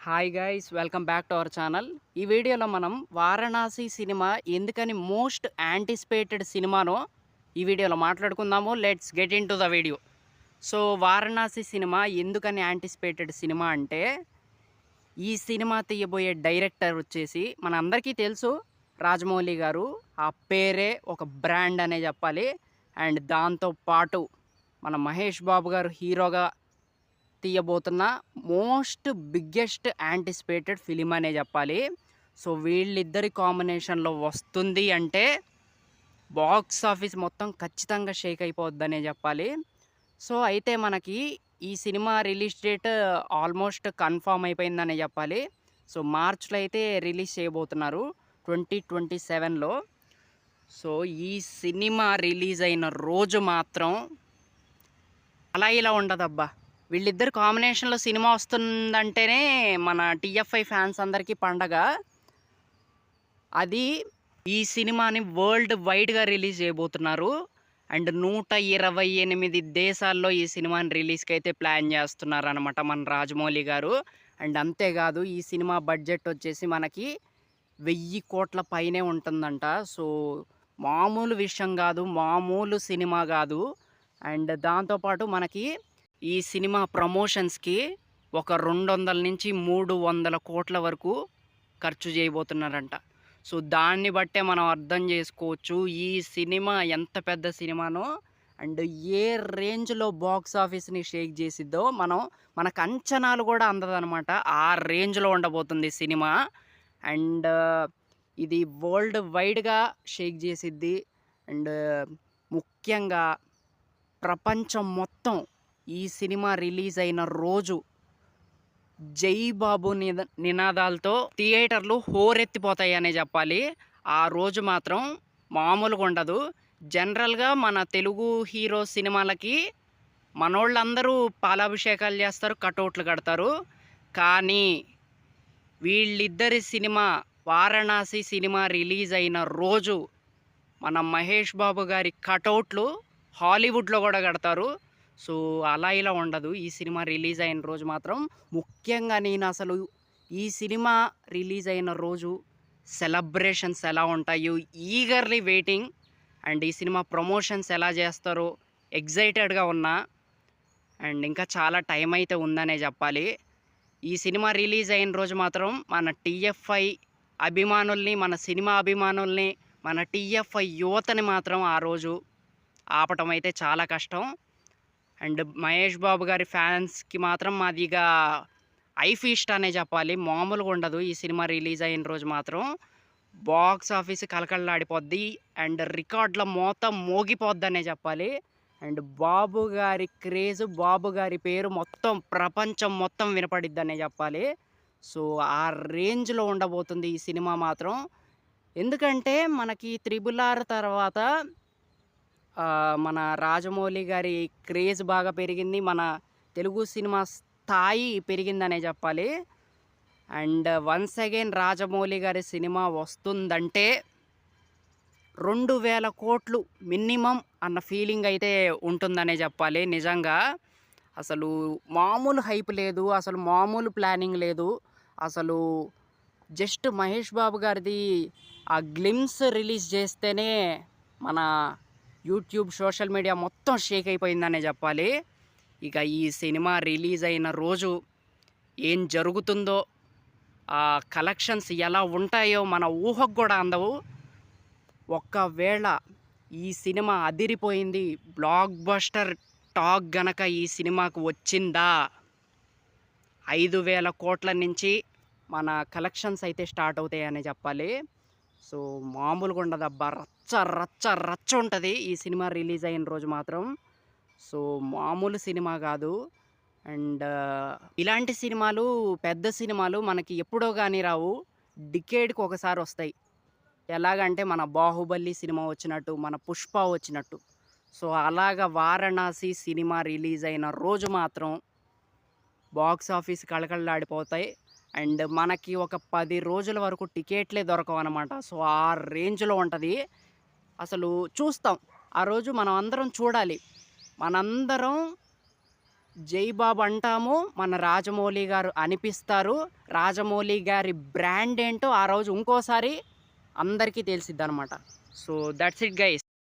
Hi guys, welcome back to our channel. ఈ వీడియోలో మనం వారణాసి సినిమా ఎందుకని మోస్ట్ యాంటిసిపేటెడ్ సినిమానో ఈ వీడియోలో మాట్లాడుకుందాము. Let's get in to the video. So Varanasi cinema ఎందుకని యాంటిసిపేటెడ్ సినిమా అంటే, ఈ సినిమా తీయబోయే డైరెక్టర్ వచ్చేసి మన అందరికీ తెలుసు, రాజమౌళి గారు. ఆ పేరే ఒక బ్రాండ్ అనే చెప్పాలి. అండ్ దాంతో పాటు మన మహేష్ బాబు గారు హీరోగా తీయబోతున్న మోస్ట్ బిగ్గెస్ట్ యాంటిసిపేటెడ్ ఫిలిం అనే చెప్పాలి. సో వీళ్ళిద్దరి కాంబినేషన్లో వస్తుంది అంటే బాక్స్ ఆఫీస్ మొత్తం ఖచ్చితంగా షేక్ అయిపోద్దనే చెప్పాలి. సో అయితే మనకి ఈ cinema release date almost confirm అయిపోయిందనే చెప్పాలి. సో మార్చ్లో అయితే రిలీజ్ చేయబోతున్నారు 2027లో. సో ఈ సినిమా రిలీజ్ అయిన రోజు మాత్రం అలా ఇలా ఉండదబ్బా. వీళ్ళిద్దరు కాంబినేషన్లో సినిమా వస్తుందంటేనే మన టీఎఫ్ఐ ఫ్యాన్స్ అందరికీ పండగ. అది ఈ సినిమాని వరల్డ్ వైడ్గా రిలీజ్ చేయబోతున్నారు. అండ్ 128 దేశాల్లో ఈ సినిమాని రిలీజ్కి అయితే ప్లాన్ చేస్తున్నారు అనమాట మన రాజమౌళి గారు. అండ్ అంతేకాదు, ఈ సినిమా బడ్జెట్ వచ్చేసి మనకి 1000 కోట్ల పైనే ఉంటుందంట. సో మామూలు విషయం కాదు, మామూలు సినిమా కాదు. అండ్ దాంతోపాటు మనకి ఈ సినిమా ప్రమోషన్స్కి ఒక 200 నుంచి 300 కోట్ల వరకు ఖర్చు చేయబోతున్నారంట. సో దాన్ని బట్టే మనం అర్థం చేసుకోవచ్చు ఈ సినిమా ఎంత పెద్ద సినిమానో అండ్ ఏ రేంజ్లో బాక్స్ ఆఫీస్ని షేక్ చేసిద్దో మనకు అంచనాలు కూడా అందదనమాట. ఆ రేంజ్లో ఉండబోతుంది సినిమా. అండ్ ఇది వరల్డ్ వైడ్గా షేక్ చేసిద్ది. అండ్ ముఖ్యంగా ప్రపంచం మొత్తం ఈ సినిమా రిలీజ్ అయిన రోజు జై బాబు నినాదాలతో థియేటర్లు హోరెత్తిపోతాయి అనే చెప్పాలి. ఆ రోజు మాత్రం మామూలుగా ఉండదు. జనరల్గా మన తెలుగు హీరో సినిమాలకి మనోళ్ళందరూ పాలాభిషేకాలు చేస్తారు, కటౌట్లు కడతారు. కానీ వీళ్ళిద్దరి సినిమా వారణాసి సినిమా రిలీజ్ అయిన రోజు మన మహేష్ బాబు గారి కటౌట్లు హాలీవుడ్లో కూడా కడతారు. సో అలా ఇలా ఉండదు. ఈ సినిమా రిలీజ్ అయిన రోజు మాత్రం ముఖ్యంగా నేను అసలు ఈ సినిమా రిలీజ్ అయిన రోజు సెలబ్రేషన్స్ ఎలా ఉంటాయో ఈగర్లీ వెయిటింగ్. అండ్ ఈ సినిమా ప్రమోషన్స్ ఎలా చేస్తారో ఎగ్జైటెడ్గా ఉన్నా. అండ్ ఇంకా చాలా టైం అయితే ఉందనే చెప్పాలి. ఈ సినిమా రిలీజ్ అయిన రోజు మాత్రం మన టీఎఫ్ఐ అభిమానుల్ని, మన సినిమా అభిమానుల్ని, మన టీఎఫ్ఐ యువతని మాత్రం ఆ రోజు ఆపటం అయితే చాలా కష్టం. అండ్ మహేష్ బాబు గారి ఫ్యాన్స్కి మాత్రం మాదిగా ఐ ఫీస్ట్ అనే చెప్పాలి. మామూలుగా ఉండదు. ఈ సినిమా రిలీజ్ అయిన రోజు మాత్రం బాక్స్ ఆఫీస్ కలకలలాడిపోద్ది అండ్ రికార్డుల మోతం మోగిపోద్ది అనే చెప్పాలి. అండ్ బాబు గారి క్రేజ్, బాబు గారి పేరు మొత్తం ప్రపంచం మొత్తం వినపడిద్ది అనే చెప్పాలి. సో ఆ రేంజ్లో ఉండబోతుంది ఈ సినిమా మాత్రం. ఎందుకంటే మనకి త్రిబుల్ ఆర్ తర్వాత మన రాజమౌళి గారి క్రేజ్ బాగా పెరిగింది, మన తెలుగు సినిమా స్థాయి పెరిగిందనే చెప్పాలి. అండ్ వన్స్ అగైన్ రాజమౌళి గారి సినిమా వస్తుందంటే 2000 కోట్లు మినిమం అన్న ఫీలింగ్ అయితే ఉంటుందనే చెప్పాలి. నిజంగా అసలు మామూలు హైప్ లేదు, అసలు మామూలు ప్లానింగ్ లేదు. అసలు జస్ట్ మహేష్ బాబు గారిది ఆ గ్లిమ్స్ రిలీజ్ చేస్తేనే మన యూట్యూబ్, సోషల్ మీడియా మొత్తం షేక్ అయిపోయిందనే చెప్పాలి. ఇక ఈ సినిమా రిలీజ్ అయిన రోజు ఏం జరుగుతుందో, ఆ కలెక్షన్స్ ఎలా ఉంటాయో మన ఊహకు కూడా అందవు. ఒక్కవేళ ఈ సినిమా అదిరిపోయింది, బ్లాక్ బస్టర్ టాక్ గనక ఈ సినిమాకు వచ్చిందా, 5000 కోట్ల నుంచి మన కలెక్షన్స్ అయితే స్టార్ట్ అవుతాయని చెప్పాలి. సో మామూలుగా ఉండదబ్బా, రచ్చ రచ్చ రచ్చ ఉంటుంది ఈ సినిమా రిలీజ్ అయిన రోజు మాత్రం. సో మామూలు సినిమా కాదు. అండ్ ఇలాంటి సినిమాలు, పెద్ద సినిమాలు మనకి ఎప్పుడో కానీ రావు, డికేడ్కి ఒకసారి వస్తాయి. ఎలాగంటే మన బాహుబలి సినిమా వచ్చినట్టు, మన పుష్ప వచ్చినట్టు. సో అలాగ వారణాసి సినిమా రిలీజ్ అయిన రోజు మాత్రం బాక్స్ ఆఫీస్ కళకళలాడిపోతాయి. అండ్ మనకి ఒక 10 రోజుల వరకు టికెట్లే దొరకవు అనమాట. సో ఆ రేంజ్లో ఉంటుంది. అసలు చూస్తాం ఆ రోజు, మనం అందరం చూడాలి. మనందరం జై బాబు అంటాము, మన రాజమౌళి గారు అనిపిస్తారు. రాజమౌళి గారి బ్రాండ్ ఏంటో ఆ రోజు ఇంకోసారి అందరికీ తెలిసిద్దనమాట. So that's it guys.